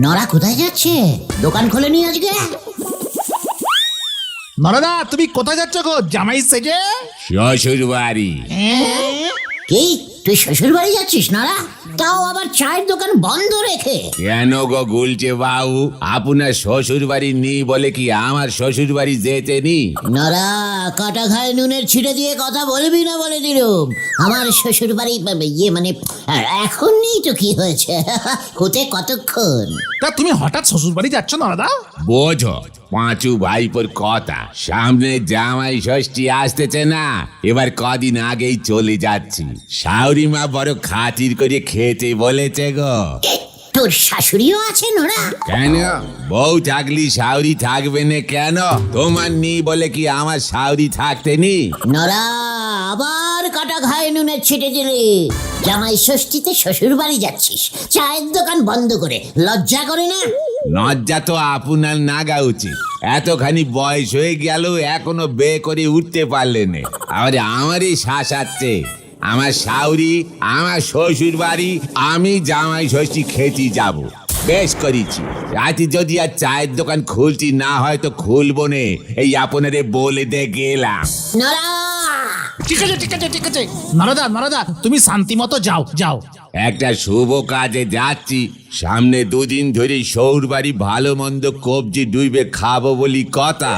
নরা কোথায় যাচ্ছে? দোকান খোলেনি আজকে? নরদা, তুমি কোথায় যাচ্ছ গো জামাই সেজে? শ্বশুর বাড়ি। কি তুই শ্বশুর বাড়ি যাচ্ছিস নরা? তাও আবার চায়ের দোকান বন্ধ রেখে? কেন গো গুলছে বাবু, আপনার শ্বশুর বাড়ি নেই বলে কি আমার শ্বশুর বাড়ি যেতে নি? নরা, কাটা ঘায়ে নুনের ছিটে দিয়ে কথা বলবি না বলে দিলুম। আমার শ্বশুর বাড়ি মানে এখন নেই তো কি হয়েছে? হতে কতক্ষণ? তা তুমি হঠাৎ শ্বশুর বাড়ি যাচ্ছ নরদা? বোঝো পাঁচু ভাইপোর কথা, সামনে জামাই ষষ্ঠী আসতেছে না, এবার কদিন আগেই চলে যাচ্ছি। শাশুড়ি মা বড় খাতির করে খেতে বলেছে গো। তোর শাশুড়িও আছে নরা? কেন বউ থাকলি শাশুড়ি থাকবে না কেন? তোমার নেই বলে কি আমার শাশুড়ি থাকতে নি? নরা, আবার কাটা ঘায়ে নুনের ছিটে দিলি। জামাই ষষ্ঠীতে শ্বশুর বাড়ি যাচ্ছিস চায়ের দোকান বন্ধ করে, লজ্জা করে না? লজ্জা তো আপনার নাগা উচিত। এতখানি বয়স হয়ে গেল এখনো বিয়ে করে উঠতে পারলেন। আর আমারই শ্বাস আছে, আমার শাশুড়ি, আমার শ্বশুর বাড়ি, আমি জামাই ষষ্ঠী খেতে যাব। বেশ করেছি, রাতে যদি আর চায়ের দোকান খুলছি না হয় তো খুলবো নে, এই আপনারে বলে দে গেলাম। নরা, ঠিক আছে ঠিক আছে ঠিক আছে নরদা, নরদা তুমি শান্তি মতো যাও যাও। একটা শুভ কাজে যাচ্ছি, সামনে দুদিন ধরে শ্বশুর বাড়ি ভালো মন্দ কবজি ডুইবে খাবো বলি কথা,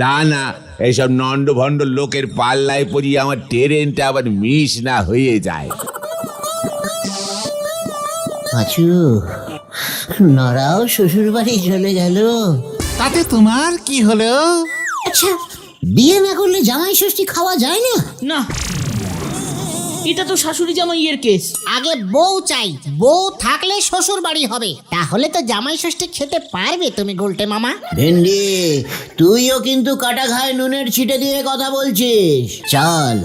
তা না এইসব নন্ড ভণ্ড লোকের পাল্লায় পড়ি আমার ট্রেনটা আবার মিস না হয়ে যায়। পাঁচু, নরাও শ্বশুর বাড়ি চলে গেল। তাতে তোমার কি হলো? আচ্ছা, বিয়ে না করলে জামাই ষষ্ঠী খাওয়া যায় না? না, এটা তো শাশুড়ি জামাইয়ের কেস। আগে বউ চাই, বউ থাকলে শ্বশুর বাড়ি হবে, তাহলে তো জামাই ষষ্ঠী খেতে পারবে তুমি গুলটে মামা। ভেন্ডি, তুইও কিন্তু কাটা ঘায়ে নুনের ছিটে দিয়ে কথা বলছিস। চল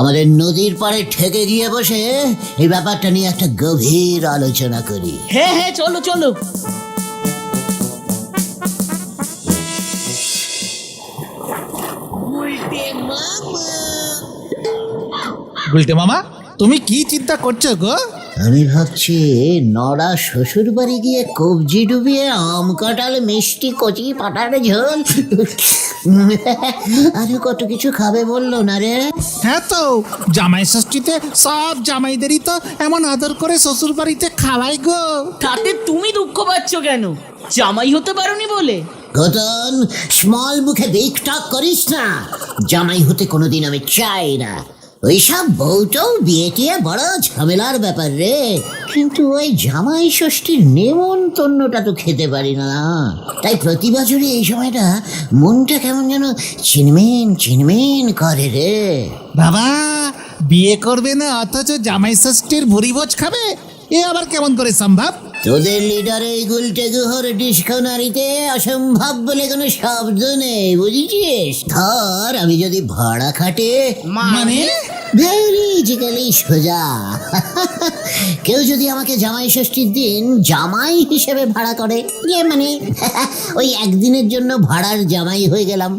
আমাদের নদীর পাড়ে ঠেকে গিয়ে বসে এই ব্যাপারটা নিয়ে একটা গভীর আলোচনা করি। হ্যাঁ হ্যাঁ, চলো চলো। গুলটে মামা, তুমি কি চিন্তা করছো গো? আমি ভাবছি নড়া শ্বশুর বাড়ি গিয়ে কবজি ডুবিয়ে আম কাঁঠাল মিষ্টি কচি পাটার ঝোল আরো কত কিছু খাবে বললো না রে? হ্যাঁ তো, জামাই ষষ্ঠীতে সব জামাইদেরই তো এমন আদর করে শ্বশুর বাড়িতে খাওয়াই গো। তাতে তুমি দুঃখ পাচ্ছ কেন? জামাই হতে পারোনি বলে? গতন, স্মল মুখে বিগ টক করিস না। জামাই হতে কোনোদিন আমি চাই না। ওইসব বউটাও বিয়ে টিয়ে বড় ঝামেলার ব্যাপার রে। কিন্তু ওই জামাই ষষ্ঠীর নেমন্তন্নটা তো খেতে পারি না। তাই প্রতি বছরই এই সময়টা মনটা কেমন যেন চিনমেন চিনমেন করে রে। বাবা, বিয়ে করবে না অথচ জামাই ষষ্ঠীর ভুরি ভোজ খাবে, এ আবার কেমন করে সম্ভব? তোদের লিডার এই গুলটে গুহর ডিসকনারিতে অসম্ভব বলে কোনো শব্দ নেই, বুঝেছিস? ধর আমি যদি ভাড়া খাটে, মানে? ভেরিজিক্যালি সোজা কেউ যদি আমাকে জামাই ষষ্ঠীর দিন জামাই হিসেবে ভাড়া করে, মানে ওই একদিনের জন্য ভাড়ার জামাই হয়ে গেলাম,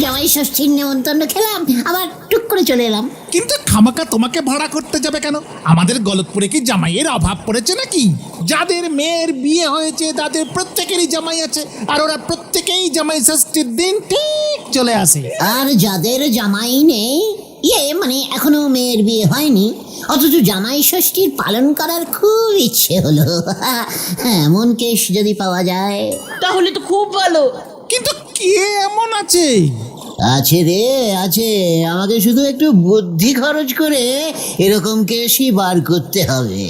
জামাই ষষ্ঠীর নেমন্তন্ন খেলাম, আবার টুক করে চলে এলাম। কিন্তু খামাকা তোমাকে ভাড়া করতে যাবে কেন? আমাদের গলতপুরে কি জামাইয়ের অভাব পড়েছে নাকি? যাদের মেয়ের বিয়ে হয়েছে তাদের প্রত্যেকেরই জামাই আছে, আর ওরা প্রত্যেকেই জামাই ষষ্ঠীর দিন ঠিক চলে আসে। আর যাদের জামাই নেই, মানে এখনো মেয়ের বিয়ে হয়নি, অথচ জামাই ষষ্ঠীর পালন করার খুব ইচ্ছে হলো, এমন কেস যদি পাওয়া যায়। তাহলে তো খুব ভালো। কিন্তু কে এমন আছে? আছে রে, আছে। আমাকে শুধু একটু বুদ্ধি খরচ করে এরকম কেসই বার করতে হবে।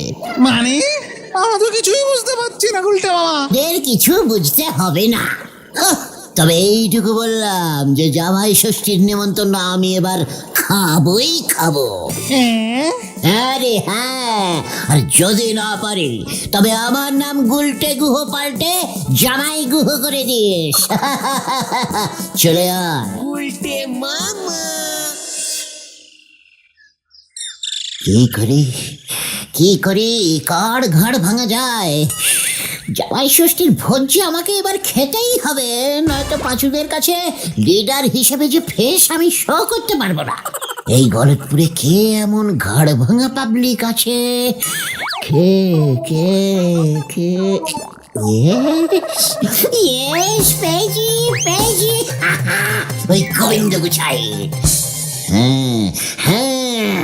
মানে আমরা তো কিছুই বুঝতে পারছি না গুলটে মামা। এর কিছু বুঝতে হবে না, তবে এইটুকু বললাম যে জামাই ষষ্ঠীর নেমন্তন্ন আমি এবার খাবই খাবো। হ্যাঁ? আরে হ্যাঁ, আর যদি না পারি তবে আমার নাম গুলটে গুহ পাল্টে জামাই গুহ করে দিস। চলে আয়। কি করি কার ঘাড় ভাঙা যায়? জামাই ষষ্ঠীর ভোজ যে আমাকে এবার খেতেই হবে, নয়তো পাঁচুদের কাছে লিডার হিসেবে যে ফেস আমি শো করতে পারবো না। এই গলতপুরে কে এমন ঘাড় ভাঙা পাবলিক আছে? কে কে কে ইয়েস পেয়েছি পেয়েছি ওই গোবিন্দ গুছাই। হ্যাঁ হ্যাঁ,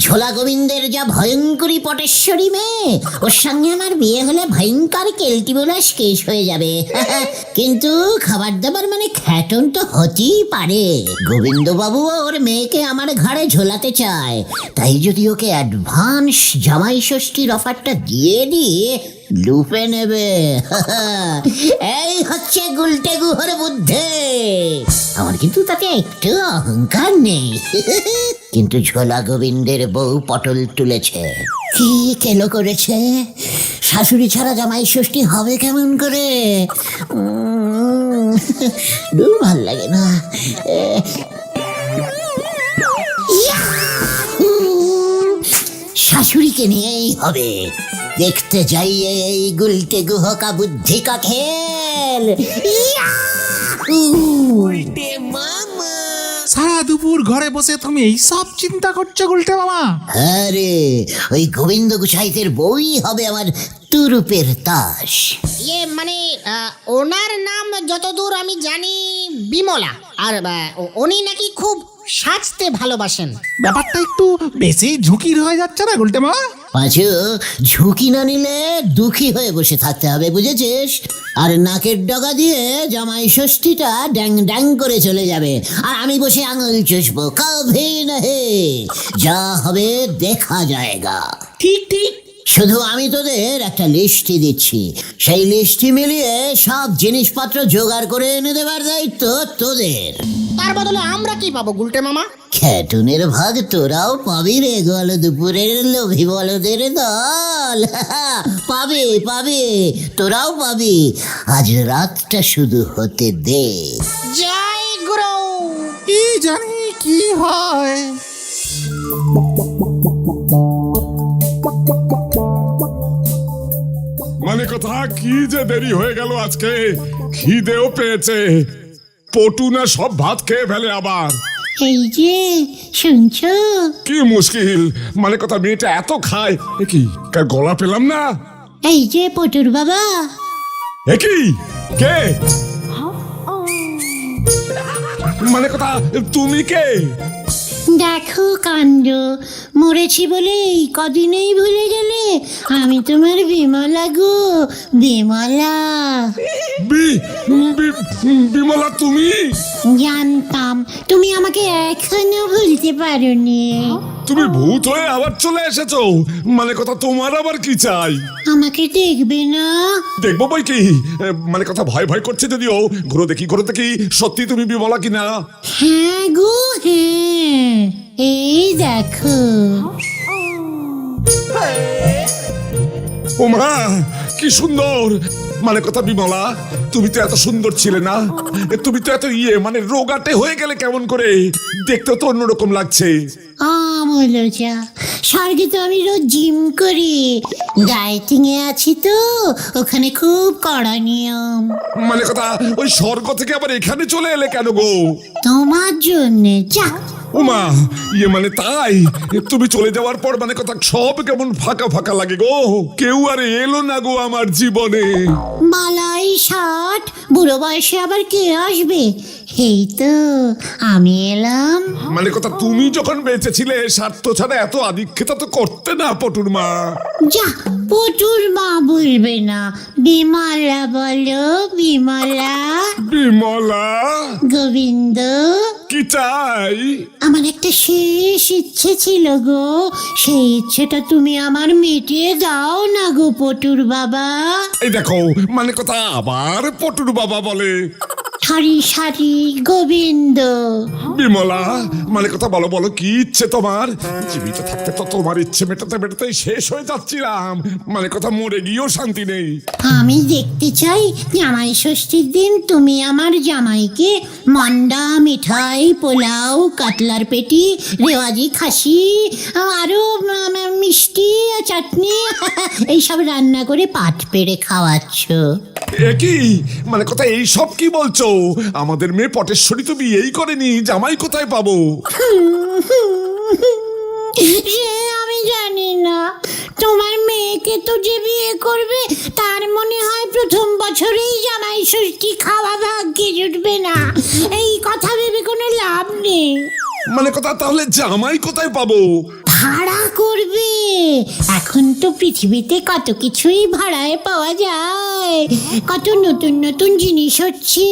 ঝোলা গোবিন্দের যা ভয়ঙ্করী পটেশ্বরী মেয়ে, ওর সঙ্গে আমার বিয়ে হলে ভয়ঙ্কর কেলটিবোলাস কেস হয়ে যাবে। কিন্তু খাবার দাবার মানে খ্যাটন তো হতেই পারে। গোবিন্দ বাবু ওর মেয়েকে আমার ঘাড়ে ঝোলাতে চায়, তাই যদি ওকে অ্যাডভান্স জামাই ষষ্ঠীর অফারটা দিয়ে দিয়ে লুপে নেবে। এই হচ্ছে গুলটে গুহর বুদ্ধি। আমার কিন্তু তাতে একটু অহংকার নেই। কিন্তু ঝোলা গোবিন্দের বউ পটল তুলেছে, কি কেলো করেছে। শাশুড়ি ছাড়া জামাই ষষ্ঠী হবে কেমন করে? দূর ভাল লাগে না। শাশুড়িকে নিয়েই হবে। দেখতে যাই এই গুলটে গুহ কা বুদ্ধি কা খেল। সারা দুপুর ঘরে বসে তুমি এই সব চিন্তা করছো গুলটে মামা? আরে ওই গোবিন্দ গুছাইতের বই হবে আমার তুরুপের তাস। ইয়ে মানে ওনার নাম যতদূর আমি জানি বিমলা, আর উনি নাকি খুব সাজতে ভালোবাসেন। ব্যাপারটা একটু বেশি ঝুঁকির হয়ে যাচ্ছে না গুলটে মামা? পাঁচু, ঝুঁকি না নিলে দুঃখী হয়ে বসে থাকতে হবে, বুঝেছিস? আর নাকের ডগা দিয়ে জামাই ষষ্ঠীটা ড্যাং ড্যাং করে চলে যাবে, আর আমি বসে আঙুল চুষবো। কভি নহে, যা হবে দেখা যায়গা। ঠিক ঠিক। শুধু আমি তোদের একটা লিস্টই দিচ্ছি, সেই লিস্টটি মিলিয়ে সব জিনিসপত্র জোগাড় করে এনে দেবার দায়িত্ব তোদের। তার বদলে আমরা কি পাবো গুলটে মামা? খ্যাটুনের ভাগ তোরাও পাবি রে, গল দুপুরের লোভী বলদের দল। পাবে পাবে, তোরাও পাবি। আজ রাতটা শুধু হতে দে। জয় গুরু। কি জানি কি হয়। মানে কথা, কি যে দেরি হয়ে গেল আজকে, খিদেও পেয়েছে। পটু না সব ভাত খেয়ে ফেলে আবার। এই যে শুনছো, কি মুশকিল, মানে কথা মেয়েটা এত খায়। এ কি, কার গলা পেলাম না। এই যে পটুর বাবা। এ কি, কে? মানে কথা, তুমি কে? দেখো কাণ্ড, মরেছি বলে এই কদিনেই ভুলে গেলে। আমি তোমার বিমলা গো, বিমলা। বিমলা তুমি? জানতাম তুমি আমাকে এখনো ভুলতে পারোনি। তুমি ভূত হয়ে আবার চলে এসেছো। মানে কথা, তোমার আবার কি চাই? আমাকে দেখবে না? দেখবো বই কি, মানে কথা ভয় ভয় করছে যদিও। ঘুরো দেখি, ঘুরো দেখি, সত্যি তুমি বিমলা কিনা। হ্যাঁ গো হ্যাঁ, এই দেখো। ওমা, কি সুন্দর। মানে কথা বিমলা, তুমি তো এত সুন্দর ছিলে না। তুমি তো এত মানে রোগাটে হয়ে গেলে কেমন করে? দেখতে তো অন্যরকম লাগছে। আমলজা, স্বর্গে তো আমি রোজ জিম করি, ডায়েটিং এ আছি তো, ওখানে খুব কড়া নিয়ম। মানে কথা, ওই স্বর্গ থেকে আবার এখানে চলে এলে কেন গো? তোমার জন্যে। যা। ওমা, মানে তাই? তুমি চলে যাওয়ার পর মানে কথা সব কেমন ফাঁকা ফাঁকা লাগে গো। কেউ আর এলো না গো আমার জীবনে। বালাই ষাট, বুড়ো বয়সে আবার কে আসবে? এই তো আমি এলাম। মানে কথা, তুমি যখন বেঁচে ছিলে স্বার্থ ছাড়া এত আদিক্ষেতা তো করতে না পটুর মা। যা, পটুর মা বলবে না, বিমলা বলো, বিমলা। বিমলা, গোবিন্দ, কি চাই? আমার একটা শেষ ইচ্ছে ছিল গো, সেই ইচ্ছেটা তুমি আমার মিটিয়ে দাও না গো পটুর বাবা। এই দেখো, মানে কথা আবার পটুর বাবা বলে। সারি সারি গোবিন্দ। বিমলা, মানে কথা বলো বলো, কি ইচ্ছে তোমার? জীবিত থাকতে তো তোমার ইচ্ছে মেটাতে মেটাতে শেষ হয়ে যাচ্ছিলাম। মানে কথা মরে গিয়েও শান্তি নেই। আমি দেখতে চাই জামাই ষষ্ঠীর দিন তুমি আমার জামাইকে মন্ডা, মিঠাই, পোলাও, কাতলার পেটি, রেওয়াজি খাসি, আরো মিষ্টি, চাটনি এইসব রান্না করে পাট পেড়ে খাওয়াচ্ছ। এ কি, মানে কথা এই সব কি বলছো? আমাদের মেয়ে পটেশ্বরী তো বিয়েই করেনি, জামাই কোথায় পাবো? সে আমি জানি না, তোমার মেয়ে মেয়েকে তো যে বিয়ে করবে তার মনে হয় প্রথম বছরেই জামাই ষষ্ঠী খাওয়া ভাগ্যে জুটবে না। এই কথা ভেবে কোনো লাভ নেই। মানে কথা তাহলে জামাই কোথায় পাবো? ভাড়া করবে। এখন তো পৃথিবীতে কত কিছুই ভাড়ায় পাওয়া যায়, কত নতুন নতুন জিনিস হচ্ছে।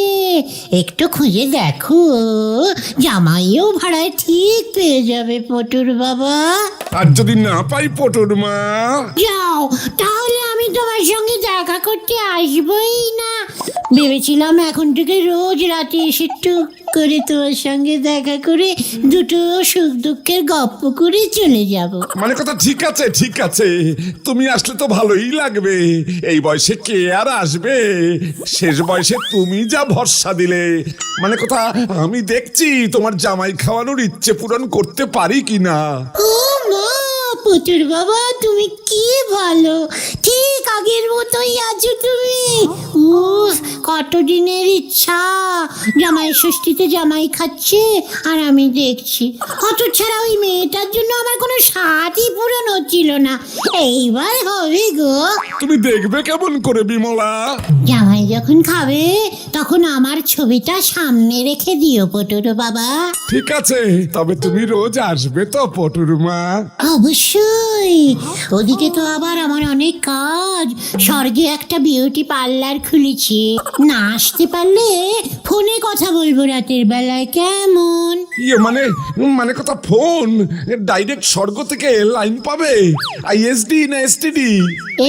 একটু খুঁজে দেখো, জামাইও ভাড়ায় ঠিক পেয়ে যাবে পটুর বাবা। আর যদি না পাই পটুর মা? যাও, তাহলে আমি তোমার সঙ্গে দেখা করতে আসবই না। ভেবেছিলাম এখন থেকে রোজ রাতে এসে টুক করে তোমার সঙ্গে দেখা করে দুটো সুখ দুঃখের গপ্প করে চলে যাব। মানে কথা ঠিক আছে ঠিক আছে, তুমি আসলে তো ভালোই লাগবে। এই বয়সে কে আর আসবে? শেষ বয়সে তুমি যা ভরসা দিলে। মানে কথা আমি দেখছি তোমার জামাই খাওয়ানোর ইচ্ছে পূরণ করতে পারি কিনা। ও মা, পুতুর বাবা তুমি কি ভালো, ঠিক আগের মতোই আছো তুমি। উফ, কতদিনের ইচ্ছা। জামাই ষষ্ঠীতে জামাই খাচ্ছে আর আমি দেখছি। অত ছাড়া ওই মেয়েটার জন্য আমার কোনো স্বাদই পূরণ হচ্ছিল না। এইবার হবে গো। তুমি দেখবে কেমন করে বিমলা? জামাই যখন খাবে তখন আমার ছবিটা সামনে রেখে দিও পটুর বাবা। ঠিক আছে, তবে তুমি রোজ আসবে তো পটুর মা? অবশ্যই। ওদিকে তো আবার আমার অনেক কাজ। স্বর্গে একটা বিউটি পার্লার খুলেছি। না আসতে পারলে ফোনে কথা বলবো রাতের বেলায়, কেমন? ইয়ে মানে মানে কথা ফোন ডাইরেক্ট স্বর্গ থেকে লাইন পাবে? আইএসডি না এসটিডি?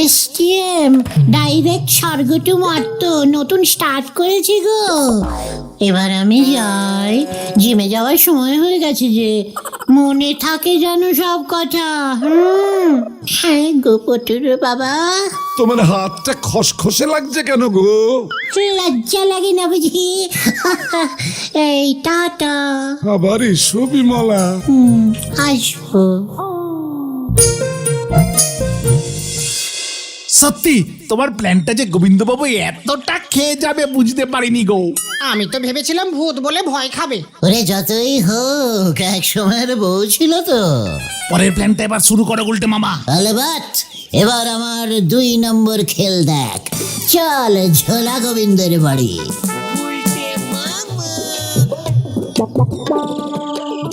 এসটিএম, ডাইরেক্ট স্বর্গ টু মর্ত, নতুন স্টার্ট করেছি গো। এবার আমি যাই, জিমে যাওয়ার সময় হয়ে গেছে যে। মনে থাকে যেন সব কথা। হ্যাঁ গো পটুর বাবা। তোমার হাতটা খসখসে লাগছে কেন গো? লজ্জা লাগে না বুঝি? এই টাটা। আবার এসো বিমলা। আসবো। সত্যি তোমার প্ল্যানটা যে গোবিন্দবাবু এতটা খেয়ে যাবে বুঝতে পারিনি গো। আমি তো ভেবেছিলাম ভূত বলে ভয় খাবে। ওরে যতই হোক এক সময়ের বউ ছিল তো। পরের প্ল্যানটা এবার শুরু করো উল্টে মামা। আলবাত, এবার আমার 2 নম্বর খেল দেখ। চল ঝোলা গোবিন্দের বাড়ি।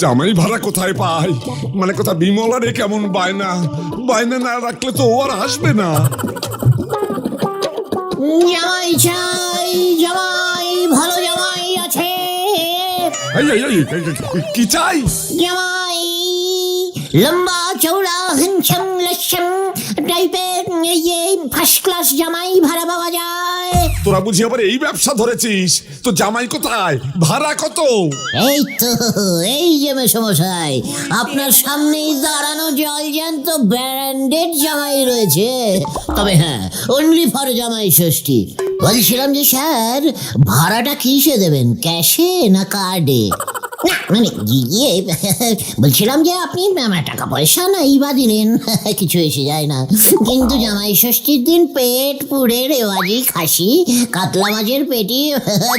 জামাই ভাড়া কোথায় পাই? মানে কথা বিমলারে কেমন বায়না, বায়না না রাখলে তো ও আর আসবে না। জামাই চাই, জামাই, ভালো জামাই আছে। কি চাই? জামাই লম্বা চৌড়া হ্যান্ডসাম লস্যম টাইপের ফার্স্ট ক্লাস জামাই ভাড়া পাওয়া যায়। তোরা বুঝি আবার এই ব্যবসা ধরেছিস? তো জামাই কোথায়, ভাড়া কত? এই তো, এই যে মেসমশাই, আপনার সামনেই দাঁড়ানো জলজ্যান্ত ব্র্যান্ডেড জামাই রয়েছে। তবে হ্যাঁ, অনলি ফর জামাই ষষ্ঠী। বলছিলাম যে স্যার, ভাড়াটা কিসে দেবেন, ক্যাশে না কার্ডে? না মানে ইয়ে, বলছিলাম যে আপনি টাকা পয়সা নাই বা দিলেন, কিছু এসে যায় না। কিন্তু জামাই ষষ্ঠীর দিন পেট পুড়ে রেওয়াজি খাসি, কাতলা মাছের পেটি,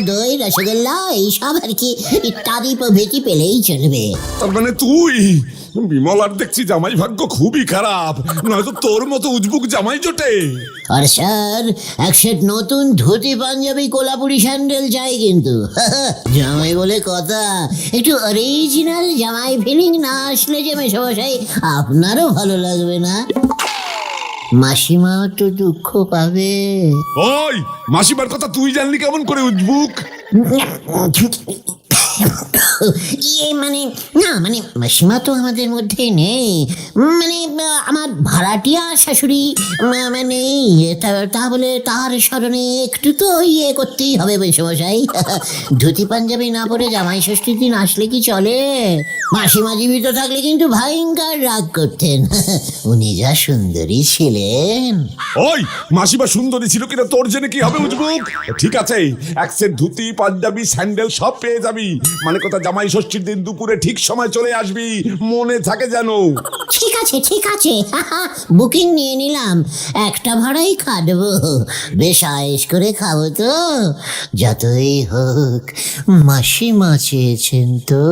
দই, রসগোল্লা এইসব আর কি ইত্যাদি প্রভৃতি পেলেই চলবে। তার মানে তুই? বিমলার দেখছি জামাই ভাগ্য খুবই খারাপ, নয়তো তোর মতো উজবুক জামাই জোটে। আর স্যার, এক সেট নতুন ধুতি পাঞ্জাবি কোলাপুরি স্যান্ডেল চাই কিন্তু। জামাই বলে কথা, একটু অরিজিনাল জামাই ফিলিং না আসলে যে মেসমশাই আপনারও ভালো লাগবে না। মাসিমাও তো দুঃখ পাবে। ওই মাসিমার কথা তুই জানলি কেমন করে উজবুক? ইয়ে মানে না, মানে মাসিমা তো আমাদের মধ্যে নেই। মানে আমার ভাড়াটিয়া শাশুড়ি মানে তা বলে তার স্মরণে একটু তো ইয়ে করতেই হবে মেসমশাই। ধুতি পাঞ্জাবি না পরে জামাই ষষ্ঠীর দিন আসলে কি চলে? মাসিমা জীবিত থাকলে কিন্তু ভয়ঙ্কর রাগ করতেন। উনি যা সুন্দরী ছিলেন। ওই মাসিমা সুন্দরী ছিল কিনা তোর জেনে কি হবে উজবুক? ঠিক আছে, এক সেট ধুতি পাঞ্জাবি স্যান্ডেল সব পেয়ে যাবি, মানে কথা জামাই ষষ্ঠীর দিন দুপুরে ঠিক সময় চলে আসবি, মনে থাকে যেন। ঠিক আছে ঠিক আছে, বুকিং নিয়ে নিলাম, একটা ভাড়াই খাটবো, বেশ আয়েশ করে খাবো তো। যতই হোক মাসিমা চেয়েছেন তো।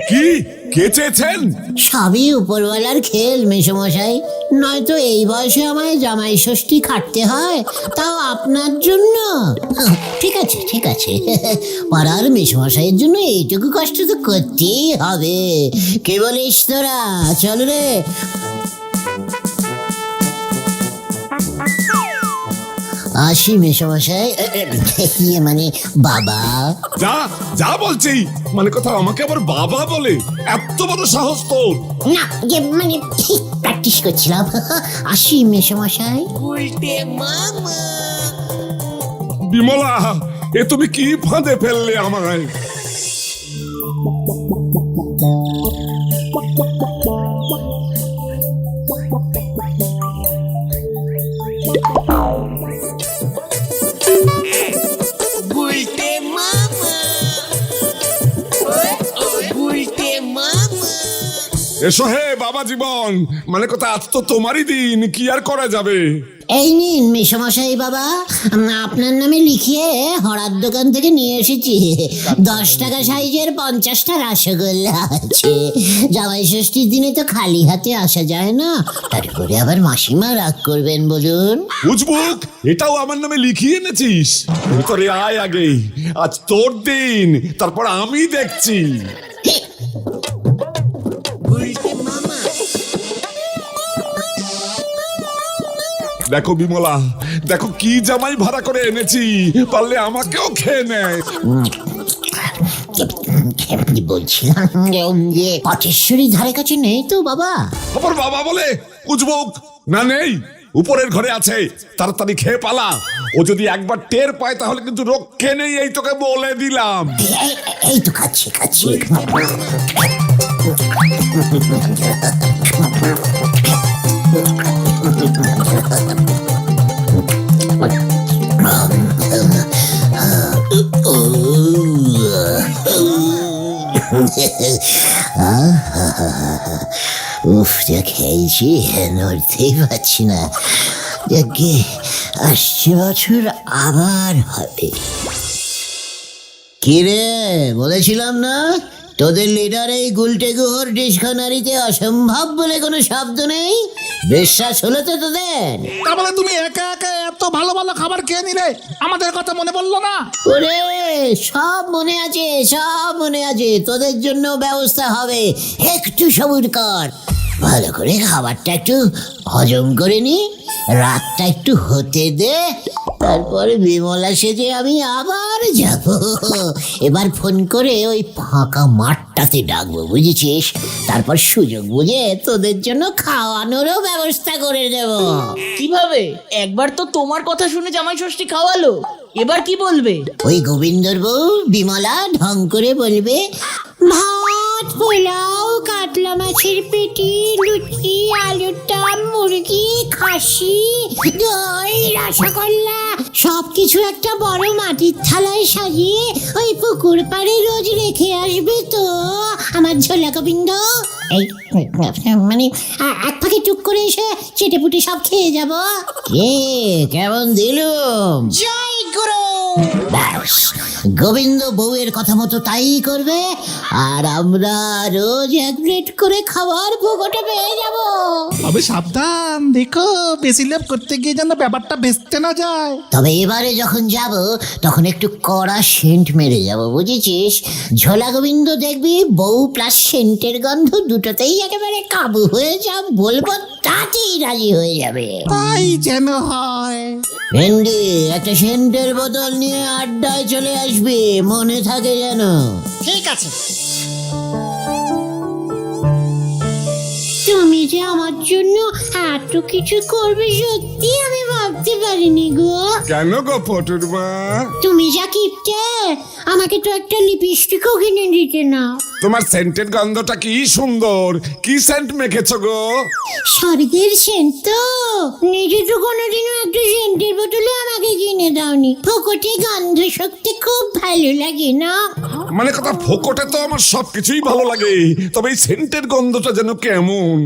কি কে চেয়েছেন? সবই উপরওয়ালার খেল মেসোমশাই, নয়তো এই বয়সে আমায় জামাই ষষ্ঠী খাটতে হয়, তাও আপনার জন্য। ঠিক আছে ঠিক আছে, পাড়ার মেসোমশাইয়ের জন্য এইটুকু কষ্ট তো করতেই হবে। কে বলিস তোরা? চল রে। আসি মেসোমশাই, ইয়ে মানে বাবা। যা যা বলছি, মানে কথা আমাকে আবার বাবা বলে? এত বড় সাহস তোর? না যে মানে প্র্যাকটিস করছিলাম। আসি মেসোমশাই। বিমলা, এ তুমি কি ফাঁদে ফেললে আমায়? এসো হে বাবা জীবন, মানে কথা আজ তো তোমারই দিন, কি আর করা যাবে। এই নিন মেসোমশাই বাবা, আপনার নামে লিখিয়ে হরার দোকান থেকে নিয়ে এসেছি। 10 টাকা সাইজের 50টা রসগোল্লা আছে। জামাই ষষ্ঠীর দিনে তো খালি হাতে আসা যায় না, তারপরে আবার মাসিমা রাগ করবেন বলুন। উজবুক, এটাও আমার নামে লিখিয়ে এনেছিস? ভিতরে আয় আগে, আজ তোর দিন, তারপর আমি দেখছি। দেখো বিমলা, দেখো কি জামাই ভাড়া করে এনেছি, পারলে আমাকেও খেয়ে নেয়। কি বলছিলাম যে পটেশ্বরী ধারে কাছে নেই তো বাবা? আবার বাবা বলে? উজবুক, না নেই, উপরের ঘরে আছে, তাড়াতাড়ি খেয়ে পালা। ও যদি একবার টের পায় তাহলে কিন্তু রক্ষে নেই, এই তোকে বলে দিলাম। এই তো খাচ্ছি খাচ্ছি। উফ, যা খেয়েছি নড়তেই পারছি না। যাকে আসছে বছর আবার হবে। কিরে, বলেছিলাম না তোদের লিডার এই গুলটে গুহর ডিকশনারিতে অসম্ভব বলে কোনো শব্দ নেই? বিশ্বাস হলো তো তোদের? তাহলে তুমি একা একা এত ভালো ভালো খাবার খেয়ে নিলে, আমাদের কথা মনে পড়লো না? ওরে, সব মনে আছে, সব মনে আছে, তোদের জন্য ব্যবস্থা হবে, একটু সবুর কর। ভালো করে খাবারটা একটু হজম করে নি, রাতটা একটু হতে দে, তারপরে বিমলা সেজে আমি আবার যাব। এবার ফোন করে ওই ফাঁকা মাঠটাতে ডাকবো, বুঝেছিস? তারপর সুযোগ বুঝে তোদের জন্য খাওয়ানোরও ব্যবস্থা করে দেব। কিভাবে? একবার তো তোমার কথা শুনে জামাই ষষ্ঠী খাওয়ালো, এবার কি বলবে? ওই গোবিন্দর বউ বিমলা ঢং করে বলবে, ভাত, পোলাও, কাতলা মাছের পেটি, লুচি, আলুর দম, মুরগি, খাসি, দই, রসগোল্লা সবকিছু একটা বড় মাটির থালায় সাজিয়ে ওই পুকুর পাড়ে রোজ রেখে আসবে তো আমার ঝোলা গোবিন্দ। এই মানে এক ফাঁকে টুক করে এসে চেটেপুটে সব খেয়ে যাব। কে কেমন দিলুম? জয় গুরু। ব্যাস, গোবিন্দ বউয়ের কথা মতো তাই করবে, আর আমরা রোজ 1 প্লেট করে খাবার ভোগটা পেয়ে যাব। তবে সাবধান, দেখো বেশি লেপ করতে গিয়ে যেন ব্যাপারটা ভেস্তে না যায়। তবে এবারে যখন যাব তখন একটু কড়া সেন্ট মেরে যাব, বুঝেছিস? ঝোলা গোবিন্দ দেখবি বউ প্লাস সেন্টের গন্ধ দুটোতেই একেবারে কাবু হয়ে যাব, বলবো তাতেই রাজি হয়ে যাবে। তাই যেন হয়। ভেন্ডি, একটা সেন্টের বোতল নিয়ে আড্ডায় চলে আসবি, মনে থাকে যেন। ঠিক আছে। তুমি যে আমার জন্য এত কিছু করবে সত্যি আমি ভাবিনি। ভাবতে পারিনি গো। কেন গো পটুর মা? তুমি যা কিপটে, আমাকে তো একটা লিপস্টিকও কিনে দিতে না। তোমার সেন্টের গন্ধটা কি সুন্দর, কি সেন্ট মেখেছো গো? স্বর্গের সেন্ট তো, নিজে তো কোনোদিনও একটা সেন্টের বোতলে আমাকে কিনে দাওনি। ফোকটে গন্ধ শক্তি খুব ভালো লাগে না? মানে কথা ফোকটে তো আমার সবকিছুই ভালো লাগে, তবে এই সেন্টের গন্ধটা যেন কেমন।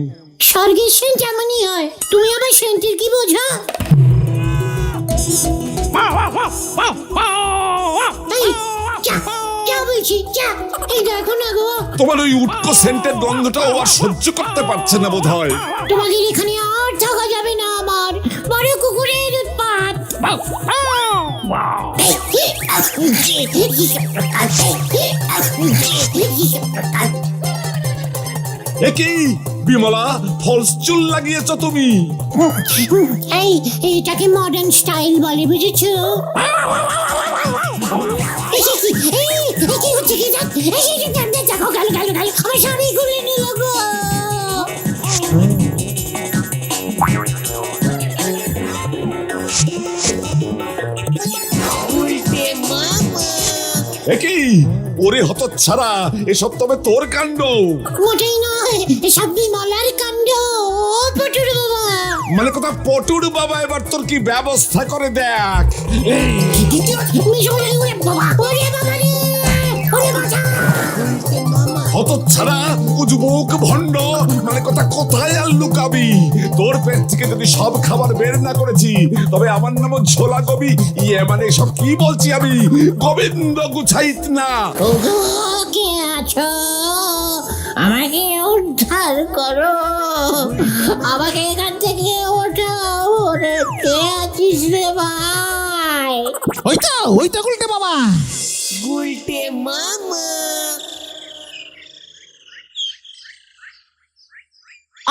স্বর্গের সেন্ট এমনই হয়, তুমি আবার সেন্টের কি বোঝা? এই, যা, যা বলছি, যা। এই দেখো না গো, তোমার ওই উটকো সেন্টের গন্ধটা ও আর সহ্য করতে পারছে না বোধহয়। তোমাদের এখানে আর থাকা যাবে না আমার, বড় কুকুরের উৎপাত। এ কি বিমলা, ফলস চুল লাগিয়েছো তুমি? এই, এটাকে মডার্ন স্টাইল বলে, বুঝেছো? কি হচ্ছে কি? দেখো, গেল গেল গেল, আমার শাড়ি খুলে নিল গো। এ কি ওরে হতচ্ছাড়া, এসব তবে তোর কাণ্ড? মোটেই নয়, এসব বিমলার কাণ্ড। ও পটুর বাবা, মানে কথা পটুর বাবা এবার তোর কি ব্যবস্থা করে দেখ। ওরে বাবা, ওরে বাবা রে, ওরে বাঁচা। হতচ্ছাড়া, উজবুক ভণ্ড, মানে কথা কোথায় আর লুকাবি? তোর পেট থেকে যদি সব খাবার বের না করেছি, তবে আমার নামও ঝোলা কবি। ইয়ে মানে সব কি বলছি আমি, গোবিন্দ গুছাইত না। ওগো, কে আছো? আমাকে উদ্ধার করো, আমাকে এখান থেকে ওঠাও। ওরে, কে আছিস রে ভাই? ওই তো উল্টে বাবা।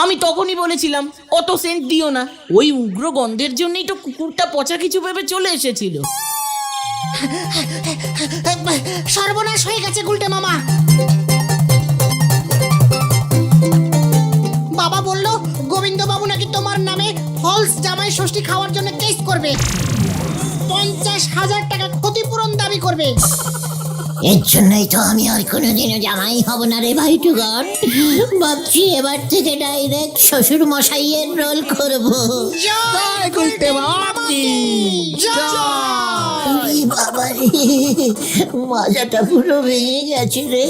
আমি তখনই বলেছিলাম অত সেন্ট দিও না, ওই উগ্র গন্ধের জন্যই তো কুকুরটা পচা কিছু ভেবে চলে এসেছিল। সর্বনাশ হয়ে গেছে গুলটে মামা। বাবা বলল গোবিন্দ বাবু নাকি তোমার নামে ফলস জামাই ষষ্ঠী খাওয়ার জন্য কেস করবে, 50,000 টাকা ক্ষতিপূরণ দাবি করবে। এর জন্যই তো আমি আর কোনোদিনও জামাই হব না রে ভাইটুগণ। ভাবছি এবার থেকে ডাইরেক্ট শ্বশুর মশাইয়ের রোল করবো। উল্টে বাবা কি বাবা রে, মাজাটা পুরো ভেঙে গেছে রে।